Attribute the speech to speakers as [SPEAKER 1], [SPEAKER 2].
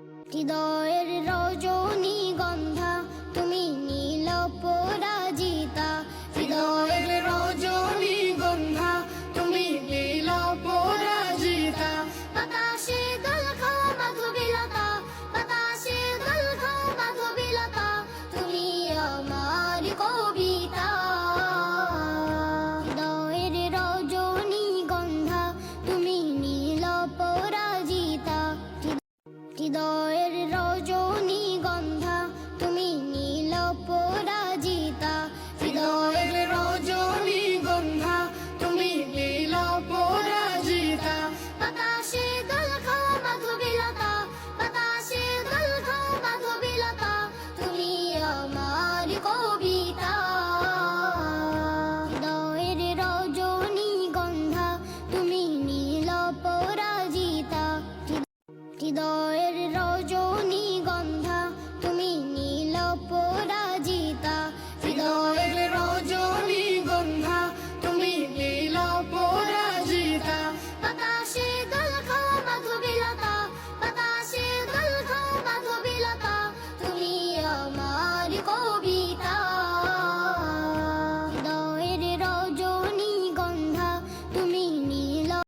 [SPEAKER 1] হৃদয়ের রজনীগন্ধা তুমি নীল পরাজিতা, হৃদয়ের রজনীগন্ধা তুমি নীল পরাজিতা। বাতাসে দোল খাও মাধবীলতা, বাতাসে দোল খাও মাধবীলতা, তুমি আমার কবিতা। হৃদয়ের রজনীগন্ধা তুমি নীল পরাজিতা, হৃদয়ের রজনীগন্ধা